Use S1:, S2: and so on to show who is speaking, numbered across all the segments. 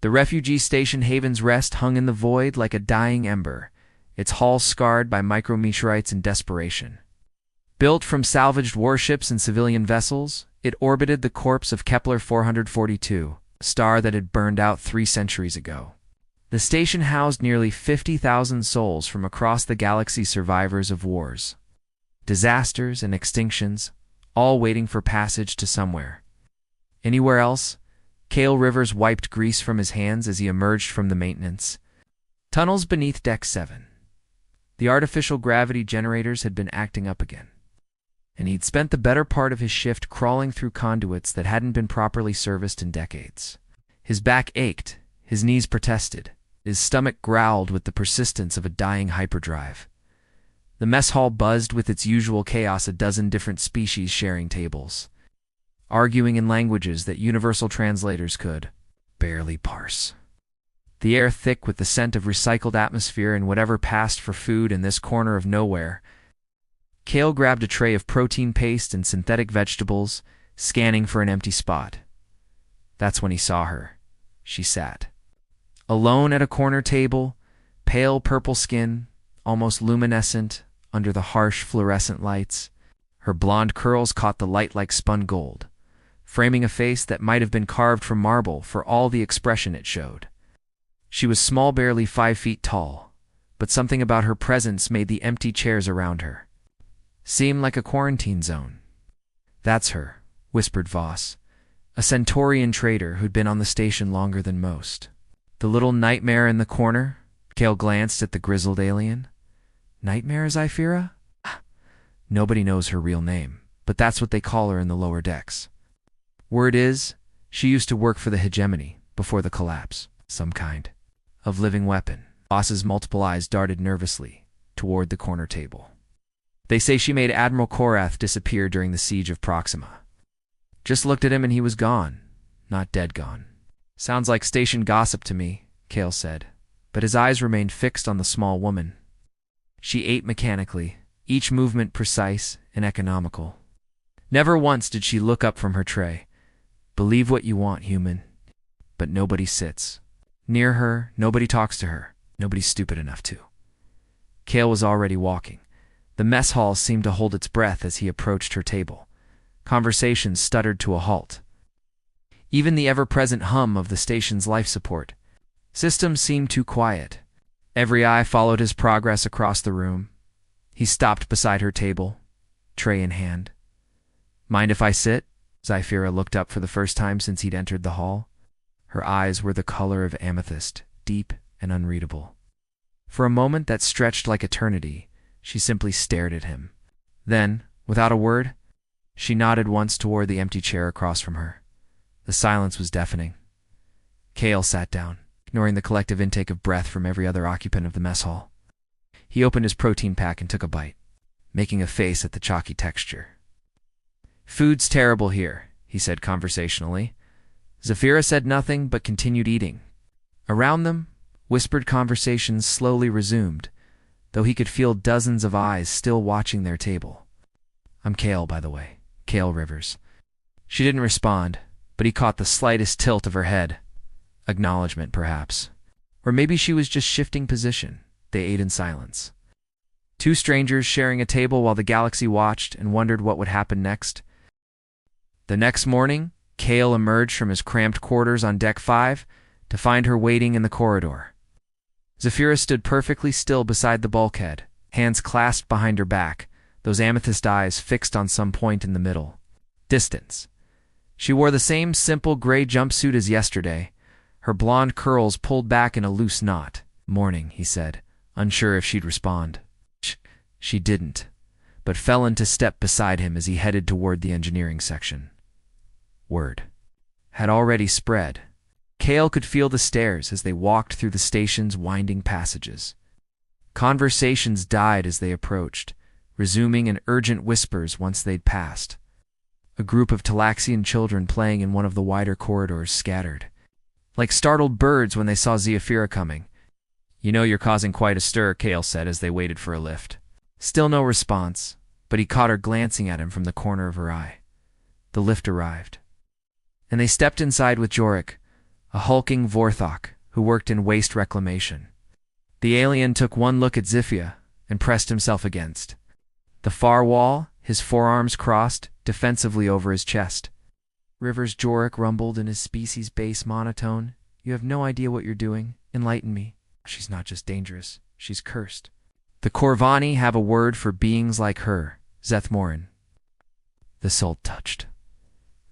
S1: The refugee station Haven's Rest hung in the void like a dying ember, its hull scarred by micrometeorites in desperation. Built from salvaged warships and civilian vessels, it orbited the corpse of Kepler 442, a star that had burned out 3 centuries ago. The station housed nearly 50,000 souls from across the galaxy, survivors of wars, disasters, and extinctions, all waiting for passage to somewhere. Anywhere else? Cale Rivers wiped grease from his hands as he emerged from the maintenance tunnels beneath Deck 7. The artificial gravity generators had been acting up again, and he'd spent the better part of his shift crawling through conduits that hadn't been properly serviced in decades. His back ached, his knees protested, his stomach growled with the persistence of a dying hyperdrive. The mess hall buzzed with its usual chaos, a dozen different species sharing tables, arguing in languages that universal translators could barely parse. The air thick with the scent of recycled atmosphere and whatever passed for food in this corner of nowhere. Cale grabbed a tray of protein paste and synthetic vegetables, scanning for an empty spot. That's when he saw her. She sat alone at a corner table, pale purple skin, almost luminescent under the harsh fluorescent lights. Her blonde curls caught the light like spun gold, framing a face that might have been carved from marble for all the expression it showed. She was small, barely 5 feet tall, but something about her presence made the empty chairs around her seem like a quarantine zone. "That's her," whispered Voss, a Centaurian trader who'd been on the station longer than most. "The little nightmare in the corner?" Cale glanced at the grizzled alien. "Nightmare, Zyphira?" Nobody knows her real name, but that's what they call her in the lower decks. Word is, she used to work for the hegemony before the collapse. Some kind of living weapon. Voss's multiple eyes darted nervously toward the corner table. "They say she made Admiral Korath disappear during the siege of Proxima. Just looked at him and he was gone. Not dead gone." "Sounds like station gossip to me," Cale said, but his eyes remained fixed on the small woman. She ate mechanically, each movement precise and economical. Never once did she look up from her tray. Believe what you want, human. But nobody sits near her, nobody talks to her, nobody's stupid enough to. Cale was already walking. The mess hall seemed to hold its breath as he approached her table. Conversations stuttered to a halt. Even the ever-present hum of the station's life support system seemed too quiet. Every eye followed his progress across the room. He stopped beside her table, tray in hand. "Mind if I sit?" Zyphira looked up for the first time since he'd entered the hall. Her eyes were the color of amethyst, deep and unreadable. For a moment that stretched like eternity, she simply stared at him. Then, without a word, she nodded once toward the empty chair across from her. The silence was deafening. Cale sat down, ignoring the collective intake of breath from every other occupant of the mess hall. He opened his protein pack and took a bite, making a face at the chalky texture. "Food's terrible here," he said conversationally. Zyphira said nothing but continued eating. Around them, whispered conversations slowly resumed, though he could feel dozens of eyes still watching their table. "I'm Cale, by the way, Cale Rivers." She didn't respond, but he caught the slightest tilt of her head. Acknowledgement, perhaps. Or maybe she was just shifting position. They ate in silence. Two strangers sharing a table while the galaxy watched and wondered what would happen next. The next morning, Cale emerged from his cramped quarters on Deck 5 to find her waiting in the corridor. Zyphira stood perfectly still beside the bulkhead, hands clasped behind her back, those amethyst eyes fixed on some point in the middle. Distance. She wore the same simple gray jumpsuit as yesterday, her blonde curls pulled back in a loose knot. "Morning," he said, unsure if she'd respond. She didn't, but fell into step beside him as he headed toward the engineering section. Word had already spread. Cale could feel the stares as they walked through the station's winding passages. Conversations died as they approached, resuming in urgent whispers once they'd passed. A group of Talaxian children playing in one of the wider corridors scattered, like startled birds when they saw Zyphira coming. "You know you're causing quite a stir," Cale said as they waited for a lift. Still no response, but he caught her glancing at him from the corner of her eye. The lift arrived, and they stepped inside with Jorik, a hulking Vorthok who worked in waste reclamation. The alien took one look at Zephyr and pressed himself against the far wall, his forearms crossed defensively over his chest. Rivers Jorik rumbled in his species bass monotone. You have no idea what you're doing. Enlighten me. She's not just dangerous, she's cursed. The Corvani have a word for beings like her, Zethmorin. The Salt touched.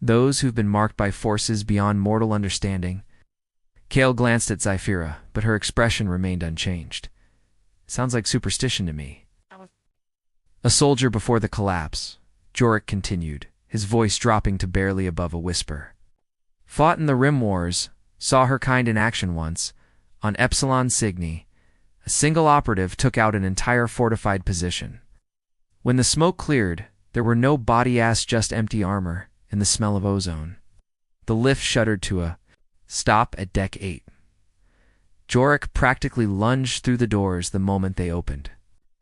S1: Those who've been marked by forces beyond mortal understanding. Kale glanced at Zyphira, but her expression remained unchanged. Sounds like superstition to me. A soldier before the collapse, Jorik continued, his voice dropping to barely above a whisper. Fought in the Rim Wars, saw her kind in action once. On Epsilon Cygni, a single operative took out an entire fortified position. When the smoke cleared, there were no body-ass, just empty armor and the smell of ozone. The lift shuddered to a stop at Deck 8. Jorik practically lunged through the doors the moment they opened.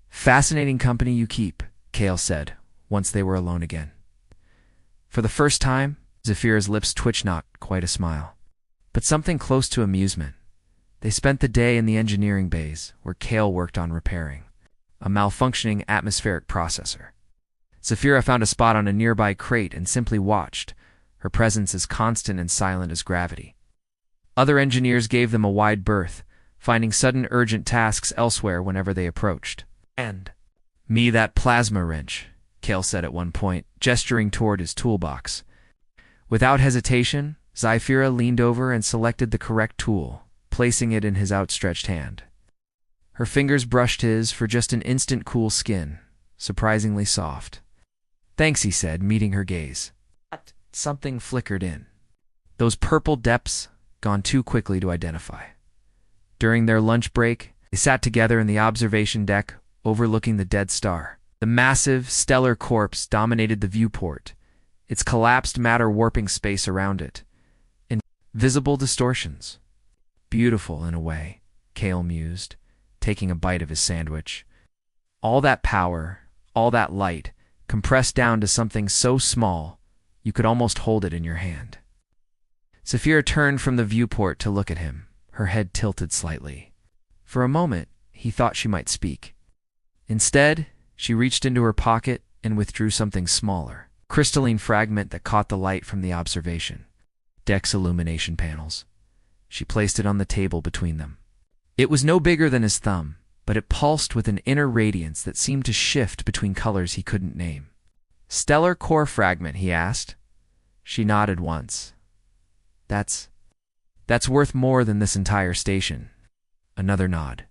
S1: Fascinating company you keep, Kale said, once they were alone again. For the first time, Zephyr's lips twitched, not quite a smile, but something close to amusement. They spent the day in the engineering bays, where Kale worked on repairing a malfunctioning atmospheric processor. Zephyra found a spot on a nearby crate and simply watched, her presence as constant and silent as gravity. Other engineers gave them a wide berth, finding sudden urgent tasks elsewhere whenever they approached. And me that plasma wrench, Kale said at one point, gesturing toward his toolbox. Without hesitation, Zyphira leaned over and selected the correct tool, placing it in his outstretched hand. Her fingers brushed his for just an instant, cool skin, surprisingly soft. Thanks, he said, meeting her gaze. Something flickered in. Those purple depths, gone too quickly to identify. During their lunch break, they sat together in the observation deck, overlooking the dead star. The massive, stellar corpse dominated the viewport, its collapsed matter warping space around it. Invisible distortions. Beautiful in a way, Kale mused, taking a bite of his sandwich. All that power, all that light, compressed down to something so small, you could almost hold it in your hand. Zephyr turned from the viewport to look at him, her head tilted slightly. For a moment, he thought she might speak. Instead, she reached into her pocket and withdrew something smaller, a crystalline fragment that caught the light from the observation deck's illumination panels. She placed it on the table between them. It was no bigger than his thumb, but it pulsed with an inner radiance that seemed to shift between colors he couldn't name. Stellar core fragment, he asked. She nodded once. That's worth more than this entire station. Another nod,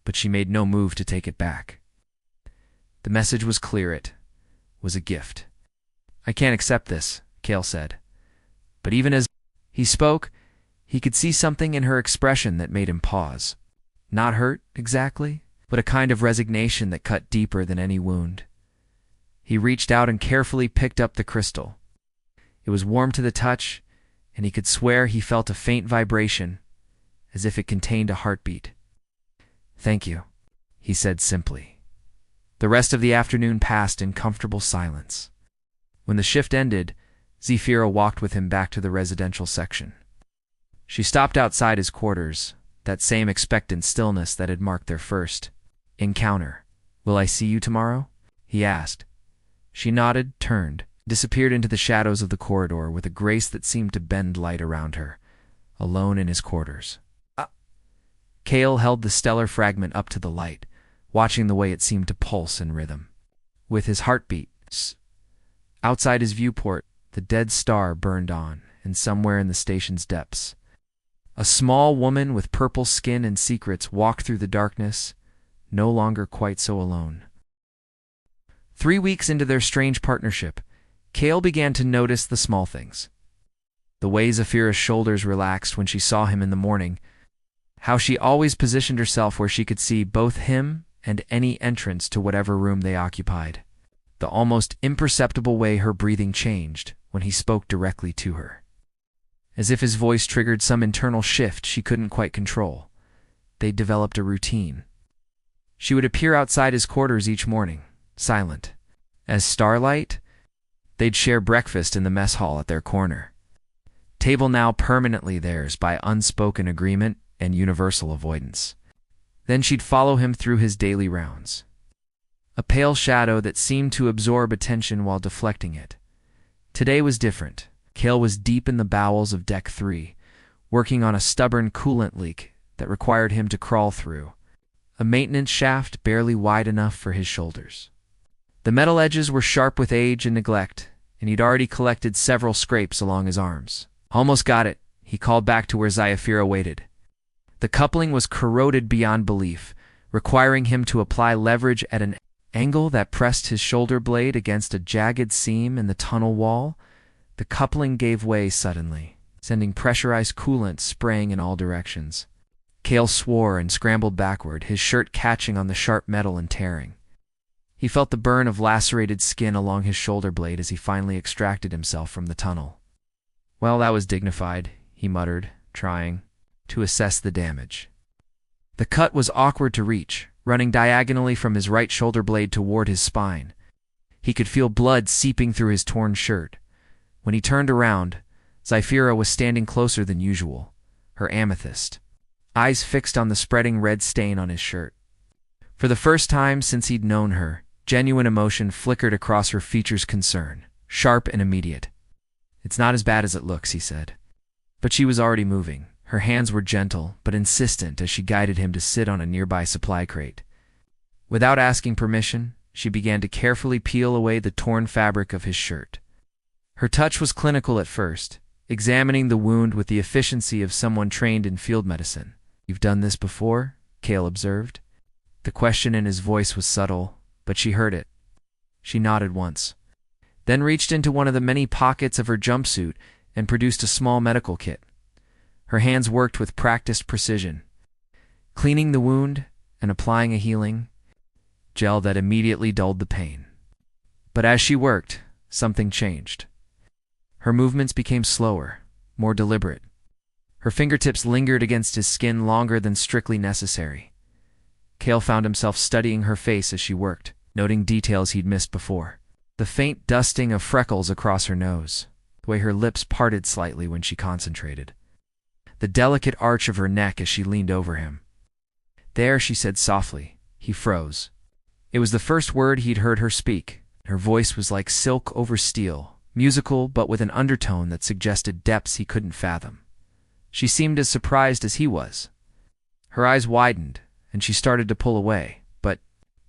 S1: but she made no move to take it back. The message was clear. It was a gift. I can't accept this, Kale said. But even as he spoke, he could see something in her expression that made him pause. Not hurt, exactly, but a kind of resignation that cut deeper than any wound. He reached out and carefully picked up the crystal. It was warm to the touch, and he could swear he felt a faint vibration, as if it contained a heartbeat. Thank you, he said simply. The rest of the afternoon passed in comfortable silence. When the shift ended, Zyphira walked with him back to the residential section. She stopped outside his quarters, that same expectant stillness that had marked their first encounter. Will I see you tomorrow? He asked. She nodded, turned, disappeared into the shadows of the corridor with a grace that seemed to bend light around her, alone in his quarters. Kale held the stellar fragment up to the light, watching the way it seemed to pulse in rhythm. With his heartbeat, outside his viewport, the dead star burned on, and somewhere in the station's depths, a small woman with purple skin and secrets walked through the darkness, no longer quite so alone. 3 weeks into their strange partnership, Kale began to notice the small things. The way Zephyr's shoulders relaxed when she saw him in the morning, how she always positioned herself where she could see both him and any entrance to whatever room they occupied. The almost imperceptible way her breathing changed when he spoke directly to her. As if his voice triggered some internal shift she couldn't quite control. They'd developed a routine. She would appear outside his quarters each morning, silent. As starlight, they'd share breakfast in the mess hall at their corner. table now permanently theirs by unspoken agreement and universal avoidance. Then she'd follow him through his daily rounds. A pale shadow that seemed to absorb attention while deflecting it. Today was different. Cale was deep in the bowels of Deck 3, working on a stubborn coolant leak that required him to crawl through, a maintenance shaft barely wide enough for his shoulders. The metal edges were sharp with age and neglect, and he'd already collected several scrapes along his arms. Almost got it, he called back to where Zyafira waited. The coupling was corroded beyond belief, requiring him to apply leverage at an angle that pressed his shoulder blade against a jagged seam in the tunnel wall. The coupling gave way suddenly, sending pressurized coolant spraying in all directions. Cale swore and scrambled backward, his shirt catching on the sharp metal and tearing. He felt the burn of lacerated skin along his shoulder blade as he finally extracted himself from the tunnel. Well, that was dignified, he muttered, trying to assess the damage. The cut was awkward to reach, running diagonally from his right shoulder blade toward his spine. He could feel blood seeping through his torn shirt. When he turned around, Zyafira was standing closer than usual, her amethyst, eyes fixed on the spreading red stain on his shirt. For the first time since he'd known her, genuine emotion flickered across her features, concern, sharp and immediate. "It's not as bad as it looks," he said. But she was already moving. Her hands were gentle but insistent as she guided him to sit on a nearby supply crate. Without asking permission, she began to carefully peel away the torn fabric of his shirt. Her touch was clinical at first, examining the wound with the efficiency of someone trained in field medicine. "You've done this before?" Cale observed. The question in his voice was subtle, but she heard it. She nodded once, then reached into one of the many pockets of her jumpsuit and produced a small medical kit. Her hands worked with practiced precision, cleaning the wound and applying a healing gel that immediately dulled the pain. But as she worked, something changed. Her movements became slower, more deliberate. Her fingertips lingered against his skin longer than strictly necessary. Cale found himself studying her face as she worked, noting details he'd missed before. The faint dusting of freckles across her nose, the way her lips parted slightly when she concentrated, the delicate arch of her neck as she leaned over him. "There," she said softly. He froze. It was the first word he'd heard her speak. Her voice was like silk over steel, musical but with an undertone that suggested depths he couldn't fathom. She seemed as surprised as he was. Her eyes widened, and she started to pull away, but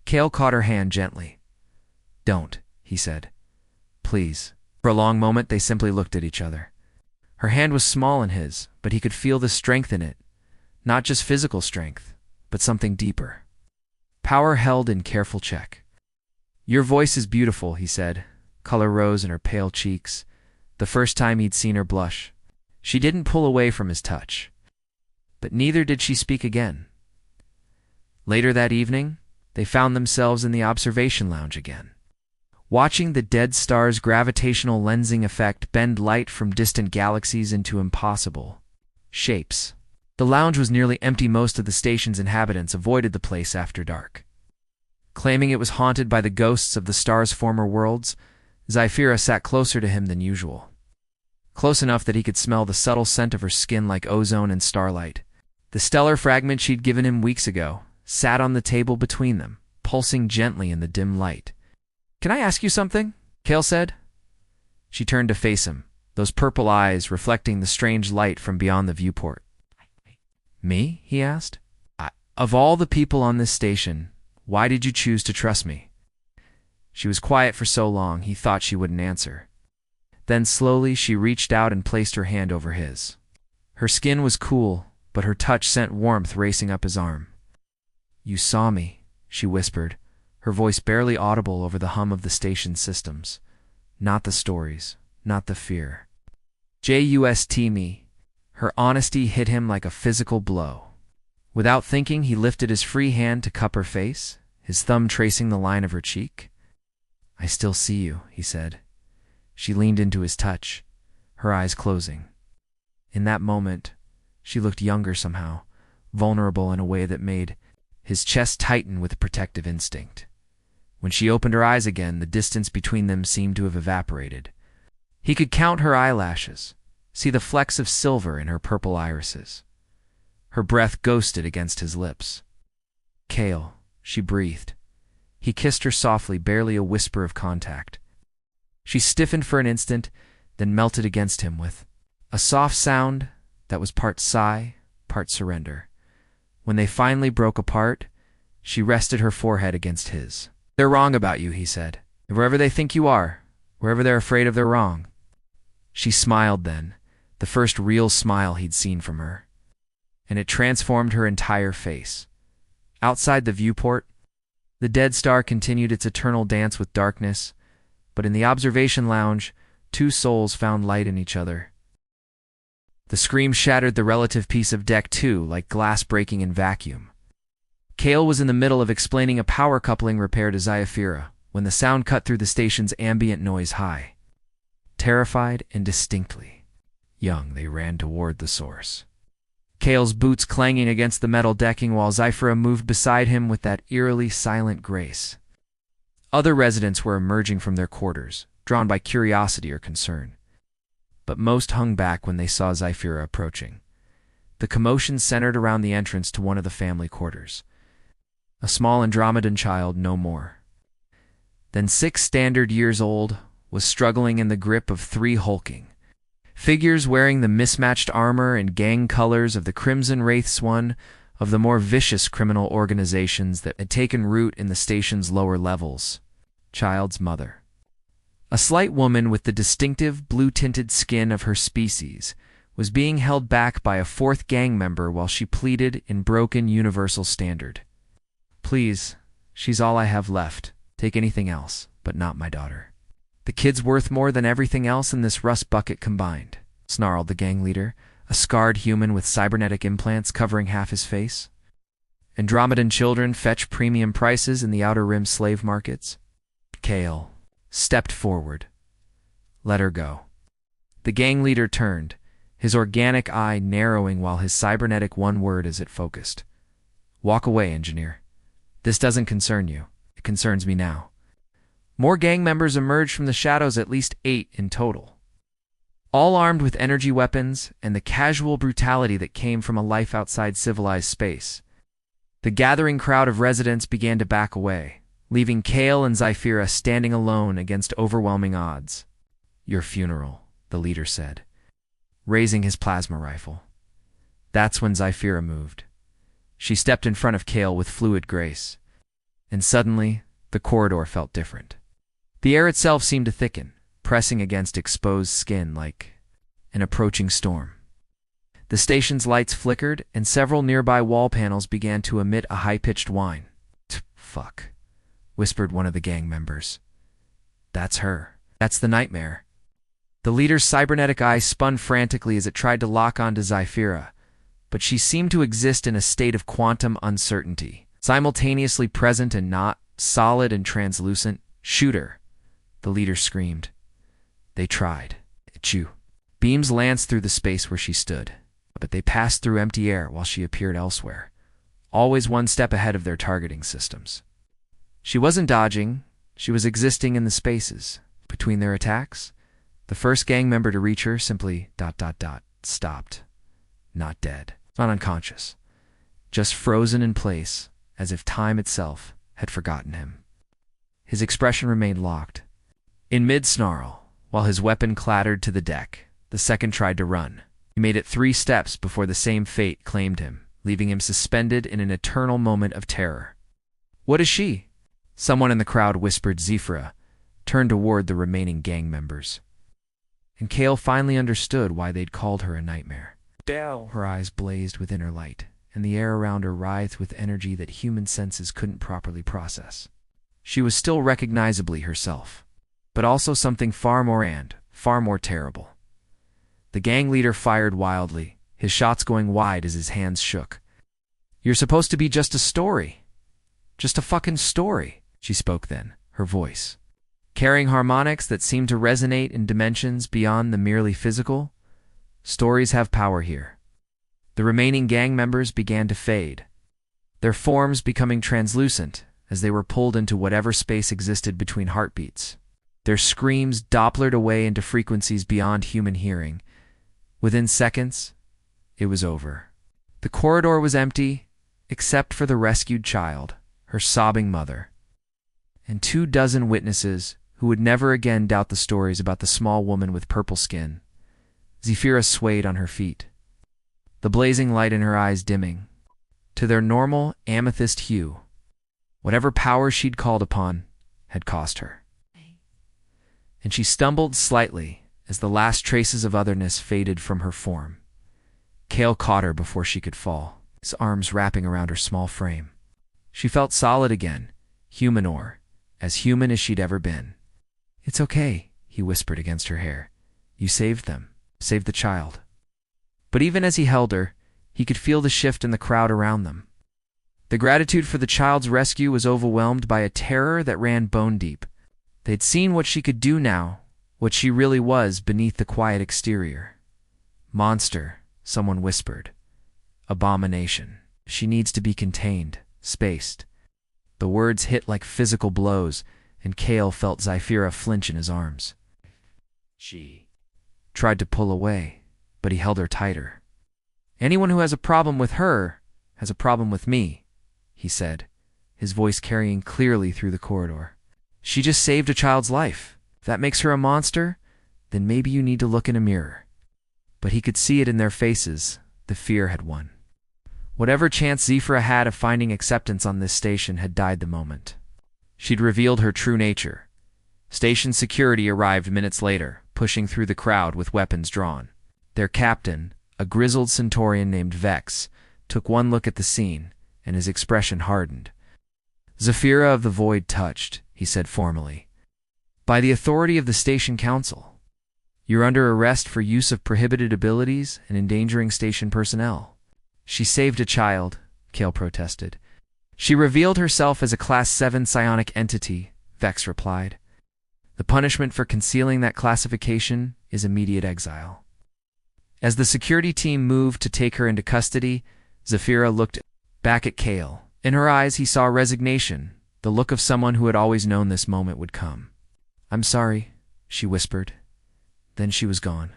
S1: Cale caught her hand gently. "Don't," he said. "Please." For a long moment they simply looked at each other. Her hand was small in his, but he could feel the strength in it. Not just physical strength, but something deeper. Power held in careful check. "Your voice is beautiful," he said. Color rose in her pale cheeks, the first time he'd seen her blush. She didn't pull away from his touch. But neither did she speak again. Later that evening, they found themselves in the observation lounge again, watching the dead star's gravitational lensing effect bend light from distant galaxies into impossible shapes. The lounge was nearly empty. Most of the station's inhabitants avoided the place after dark. Claiming it was haunted by the ghosts of the star's former worlds, Zyafira sat closer to him than usual. Close enough that he could smell the subtle scent of her skin like ozone and starlight. The stellar fragment she'd given him weeks ago sat on the table between them, pulsing gently in the dim light. "Can I ask you something?" Cale said. She turned to face him, those purple eyes reflecting the strange light from beyond the viewport. "Me?" he asked. Of all the people on this station, why did you choose to trust me?" She was quiet for so long he thought she wouldn't answer. Then slowly she reached out and placed her hand over his. Her skin was cool, but her touch sent warmth racing up his arm. "You saw me," she whispered, her voice barely audible over the hum of the station's systems. "Not the stories, not the fear. Just me." Her honesty hit him like a physical blow. Without thinking, he lifted his free hand to cup her face, his thumb tracing the line of her cheek. "I still see you," he said. She leaned into his touch, her eyes closing. In that moment, she looked younger somehow, vulnerable in a way that made his chest tighten with a protective instinct. When she opened her eyes again, the distance between them seemed to have evaporated. He could count her eyelashes, see the flecks of silver in her purple irises. Her breath ghosted against his lips. "Kale," she breathed. He kissed her softly, barely a whisper of contact. She stiffened for an instant, then melted against him with a soft sound that was part sigh, part surrender. When they finally broke apart, she rested her forehead against his. "They're wrong about you," he said. "Wherever they think you are, wherever they're afraid of, they're wrong." She smiled then, the first real smile he'd seen from her, and it transformed her entire face. Outside the viewport, the dead star continued its eternal dance with darkness, but in the observation lounge, two souls found light in each other. The scream shattered the relative peace of Deck 2 like glass breaking in vacuum. Kale was in the middle of explaining a power coupling repair to Zyafira when the sound cut through the station's ambient noise high. Terrified and distinctly young, they ran toward the source. Kale's boots clanging against the metal decking while Zyafira moved beside him with that eerily silent grace. Other residents were emerging from their quarters, drawn by curiosity or concern. But most hung back when they saw Zyafira approaching. The commotion centered around the entrance to one of the family quarters. A small Andromedan child, no more than 6 standard years old, was struggling in the grip of 3 hulking figures wearing the mismatched armor and gang colors of the Crimson Wraiths, one of the more vicious criminal organizations that had taken root in the station's lower levels. Child's mother, a slight woman with the distinctive blue-tinted skin of her species, was being held back by a 4th gang member while she pleaded in broken universal standard. "Please, she's all I have left. Take anything else, but not my daughter. The kid's worth more than everything else in this rust bucket combined," snarled the gang leader, a scarred human with cybernetic implants covering half his face. "Andromedan children fetch premium prices in the Outer Rim slave markets." Kale stepped forward. "Let her go." The gang leader turned, his organic eye narrowing while his cybernetic one word as it focused. "Walk away, engineer. This doesn't concern you. It concerns me now." More gang members emerged from the shadows, at least 8 in total, all armed with energy weapons and the casual brutality that came from a life outside civilized space. The gathering crowd of residents began to back away, leaving Kale and Zyafira standing alone against overwhelming odds. "Your funeral," the leader said, raising his plasma rifle. That's when Zyafira moved. She stepped in front of Kale with fluid grace, and suddenly the corridor felt different. The air itself seemed to thicken, pressing against exposed skin like an approaching storm. The station's lights flickered, and several nearby wall panels began to emit a high-pitched whine. "Fuck," whispered one of the gang members. "That's her. That's the nightmare." The leader's cybernetic eye spun frantically as it tried to lock onto Zyafira, but she seemed to exist in a state of quantum uncertainty, simultaneously present and not, solid and translucent. "Shoot her," the leader screamed. They tried. Achoo. Beams lanced through the space where she stood, but they passed through empty air while she appeared elsewhere, always one step ahead of their targeting systems. She wasn't dodging, she was existing in the spaces between their attacks. The first gang member to reach her simply ... stopped. Not dead, not unconscious, just frozen in place as if time itself had forgotten him. His expression remained locked. In mid-snarl, while his weapon clattered to the deck, the second tried to run. He made it 3 steps before the same fate claimed him, leaving him suspended in an eternal moment of terror. "What is she?" Someone in the crowd whispered. Zyafira turned toward the remaining gang members. And Kale finally understood why they'd called her a nightmare.
S2: Dell.
S1: Her eyes blazed with inner light, and the air around her writhed with energy that human senses couldn't properly process. She was still recognizably herself, but also something far more terrible. The gang leader fired wildly, his shots going wide as his hands shook. "You're supposed to be just a story. Just a fucking story," she spoke then, her voice carrying harmonics that seemed to resonate in dimensions beyond the merely physical. "Stories have power here." The remaining gang members began to fade, their forms becoming translucent as they were pulled into whatever space existed between heartbeats. Their screams Dopplered away into frequencies beyond human hearing, Within seconds, it was over. The corridor was empty, except for the rescued child, her sobbing mother, and 24 witnesses who would never again doubt the stories about the small woman with purple skin. Zephyra swayed on her feet, the blazing light in her eyes dimming to their normal amethyst hue. Whatever power she'd called upon had cost her. And she stumbled slightly as the last traces of otherness faded from her form. Kale caught her before she could fall, his arms wrapping around her small frame. She felt solid again, as human as she'd ever been. "It's okay," he whispered against her hair. "You saved them, saved the child." But even as he held her, he could feel the shift in the crowd around them. The gratitude for the child's rescue was overwhelmed by a terror that ran bone deep. They'd seen what she could do now, what she really was beneath the quiet exterior. "Monster," someone whispered. "Abomination. She needs to be contained, spaced." The words hit like physical blows, and Kale felt Zephyra flinch in his arms. She tried to pull away, but he held her tighter. "Anyone who has a problem with her has a problem with me," he said, his voice carrying clearly through the corridor. "She just saved a child's life. If that makes her a monster, then maybe you need to look in a mirror." But he could see it in their faces. The fear had won. Whatever chance Zephyra had of finding acceptance on this station had died the moment she'd revealed her true nature. Station security arrived minutes later, pushing through the crowd with weapons drawn. Their captain, a grizzled Centaurian named Vex, took one look at the scene, and his expression hardened. "Zephyra of the Void touched," he said formally. "By the authority of the station council. You're under arrest for use of prohibited abilities and endangering station personnel." "She saved a child," Kale protested. "She revealed herself as a Class 7 psionic entity," Vex replied. "The punishment for concealing that classification is immediate exile." As the security team moved to take her into custody, Zephyra looked back at Kale. In her eyes he saw resignation, the look of someone who had always known this moment would come. "I'm sorry," she whispered. Then she was gone,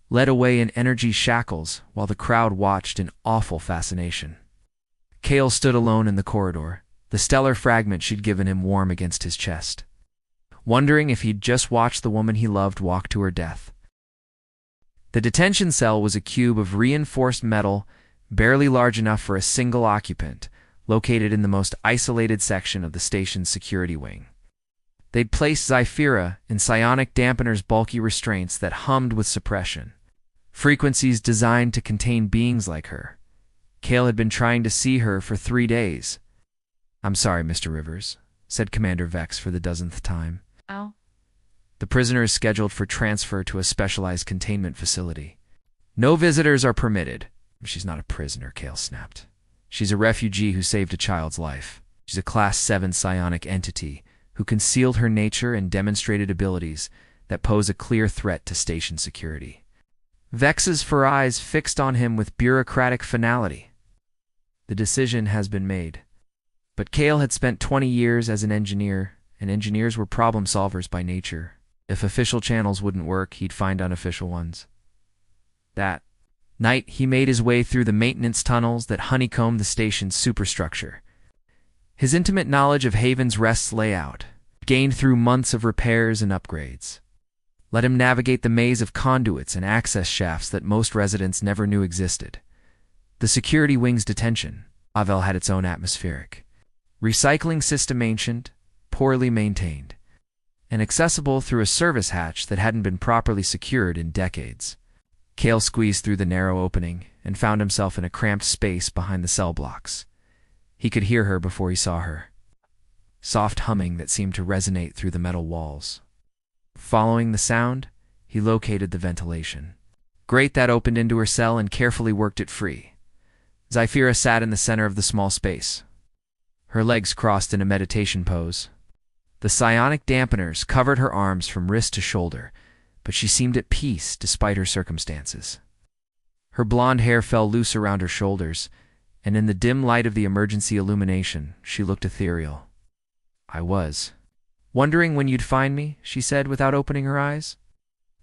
S1: led away in energy shackles while the crowd watched in awful fascination. Kale stood alone in the corridor, the stellar fragment she'd given him warm against his chest, wondering if he'd just watched the woman he loved walk to her death. The detention cell was a cube of reinforced metal, barely large enough for a single occupant, located in the most isolated section of the station's security wing. They'd placed Zephyra in psionic dampener's bulky restraints that hummed with suppression, frequencies designed to contain beings like her. Kale had been trying to see her for 3 days. "I'm sorry, Mr. Rivers," said Commander Vex for the 10th time.
S2: "Oh."
S1: "The prisoner is scheduled for transfer to a specialized containment facility. No visitors are permitted." "She's not a prisoner," Kale snapped. "She's a refugee who saved a child's life. She's a Class 7 psionic entity who concealed her nature and demonstrated abilities that pose a clear threat to station security." Vex's eyes fixed on him with bureaucratic finality. "The decision has been made." But Kale had spent 20 years as an engineer, and engineers were problem solvers by nature. If official channels wouldn't work, he'd find unofficial ones. That night, he made his way through the maintenance tunnels that honeycombed the station's superstructure. His intimate knowledge of Haven's Rest's layout, gained through months of repairs and upgrades, let him navigate the maze of conduits and access shafts that most residents never knew existed. The security wing's detention, Avel had its own atmospheric recycling system, ancient, poorly maintained, and accessible through a service hatch that hadn't been properly secured in decades. Kale squeezed through the narrow opening and found himself in a cramped space behind the cell blocks. He could hear her before he saw her, soft humming that seemed to resonate through the metal walls. Following the sound, he located the ventilation grate that opened into her cell and carefully worked it free. Zephyra sat in the center of the small space, her legs crossed in a meditation pose. The psionic dampeners covered her arms from wrist to shoulder, but she seemed at peace despite her circumstances. Her blonde hair fell loose around her shoulders, and in the dim light of the emergency illumination, she looked ethereal. "I was wondering when you'd find me," she said without opening her eyes.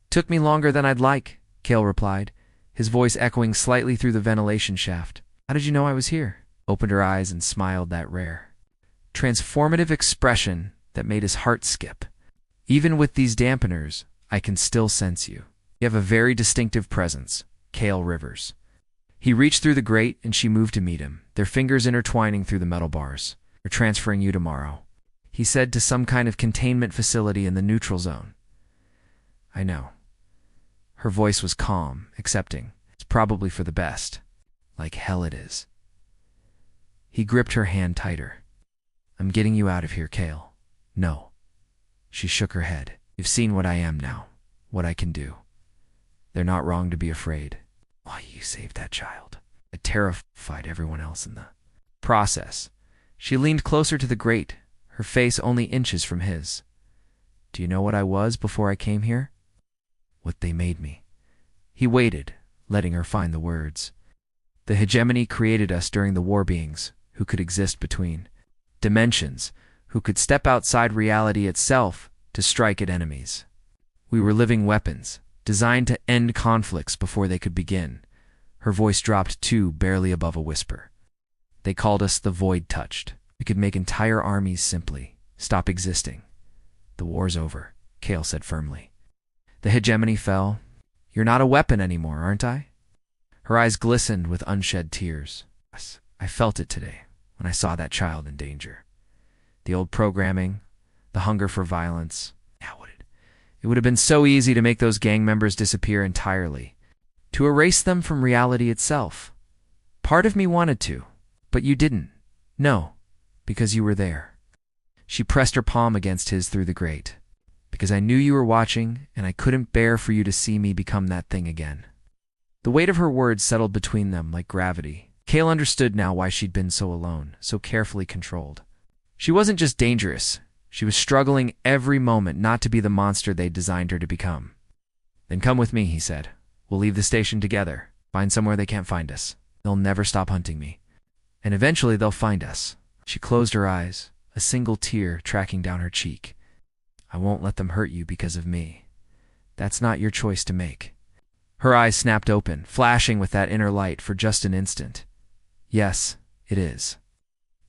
S1: "Took me longer than I'd like," Kale replied, his voice echoing slightly through the ventilation shaft. How did you know I was here? Opened her eyes and smiled that rare, transformative expression that made his heart skip. Even with these dampeners, I can still sense you. You have a very distinctive presence, Kale Rivers. He reached through the grate and she moved to meet him, their fingers intertwining through the metal bars. We're transferring you tomorrow, he said, to some kind of containment facility in the neutral zone. I know. Her voice was calm, accepting. It's probably for the best. Like hell it is. He gripped her hand tighter. I'm getting you out of here, Kale. No. She shook her head. You've seen what I am now, what I can do. They're not wrong to be afraid. Why, you saved that child. It terrified everyone else in the process. She leaned closer to the grate, her face only inches from his. Do you know what I was before I came here? What they made me. He waited, letting her find the words. The hegemony created us during the war beings, who could exist between dimensions, who could step outside reality itself to strike at enemies. We were living weapons, designed to end conflicts before they could begin. Her voice dropped to barely above a whisper. They called us the Void Touched. We could make entire armies simply stop existing. The war's over, Kale said firmly. The hegemony fell. You're not a weapon anymore, aren't I? Her eyes glistened with unshed tears. Yes, I felt it today when I saw that child in danger. The old programming, the hunger for violence. It would have been so easy to make those gang members disappear entirely, to erase them from reality itself. Part of me wanted to, but you didn't. No, because you were there. She pressed her palm against his through the grate. Because I knew you were watching, and I couldn't bear for you to see me become that thing again. The weight of her words settled between them like gravity. Kale understood now why she'd been so alone, so carefully controlled. She wasn't just dangerous. She was struggling every moment not to be the monster they'd designed her to become. Then come with me, he said. We'll leave the station together, find somewhere they can't find us. They'll never stop hunting me. And eventually they'll find us. She closed her eyes, a single tear tracking down her cheek. I won't let them hurt you because of me. That's not your choice to make. Her eyes snapped open, flashing with that inner light for just an instant. Yes, it is.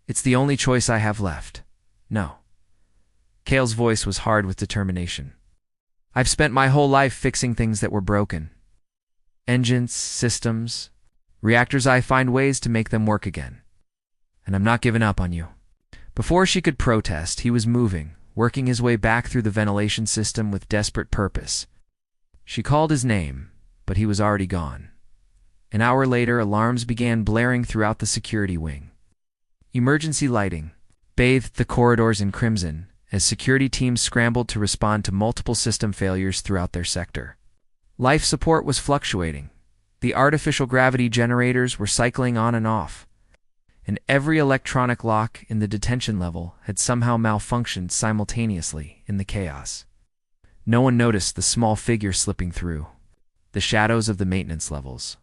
S1: It's the only choice I have left. No. Kale's voice was hard with determination. I've spent my whole life fixing things that were broken. Engines, systems, reactors. I find ways to make them work again. And I'm not giving up on you. Before she could protest, he was moving, working his way back through the ventilation system with desperate purpose. She called his name, but he was already gone. An hour later, alarms began blaring throughout the security wing. Emergency lighting bathed the corridors in crimson as security teams scrambled to respond to multiple system failures throughout their sector. Life support was fluctuating. The artificial gravity generators were cycling on and off, and every electronic lock in the detention level had somehow malfunctioned simultaneously in the chaos. No one noticed the small figure slipping through the shadows of the maintenance levels,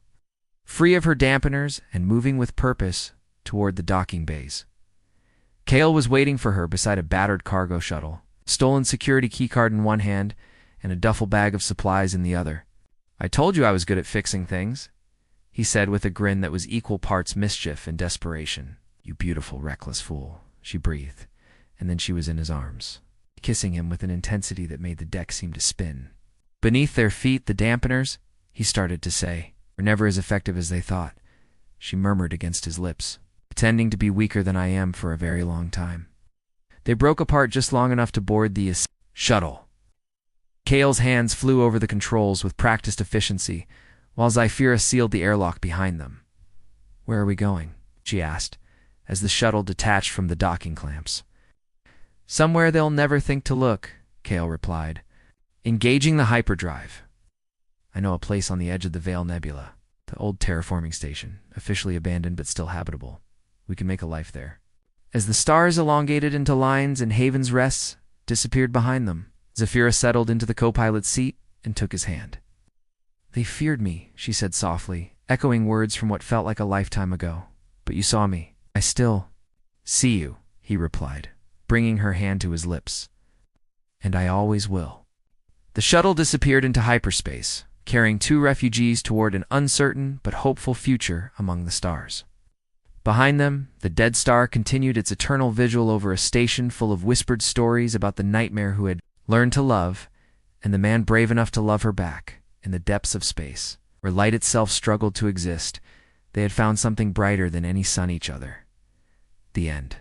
S1: free of her dampeners and moving with purpose toward the docking bays. Kale was waiting for her beside a battered cargo shuttle, stolen security keycard in one hand and a duffel bag of supplies in the other. I told you I was good at fixing things, he said with a grin that was equal parts mischief and desperation. You beautiful, reckless fool, she breathed, and then she was in his arms, kissing him with an intensity that made the deck seem to spin. Beneath their feet, the dampeners, he started to say, were never as effective as they thought. She murmured against his lips, pretending to be weaker than I am for a very long time. They broke apart just long enough to board the shuttle. Kale's hands flew over the controls with practiced efficiency, while Zyphira sealed the airlock behind them. Where are we going? She asked, as the shuttle detached from the docking clamps. Somewhere they'll never think to look, Kale replied. Engaging the hyperdrive. I know a place on the edge of the Veil Nebula, the old terraforming station, officially abandoned but still habitable. We can make a life there. As the stars elongated into lines and Haven's Rests disappeared behind them, Zyphira settled into the co-pilot's seat and took his hand. They feared me, she said softly, echoing words from what felt like a lifetime ago. But you saw me. I still see you, he replied, bringing her hand to his lips. And I always will. The shuttle disappeared into hyperspace, carrying two refugees toward an uncertain but hopeful future among the stars. Behind them, the dead star continued its eternal vigil over a station full of whispered stories about the nightmare who had learned to love, and the man brave enough to love her back. In the depths of space, where light itself struggled to exist, they had found something brighter than any sun each other. The end.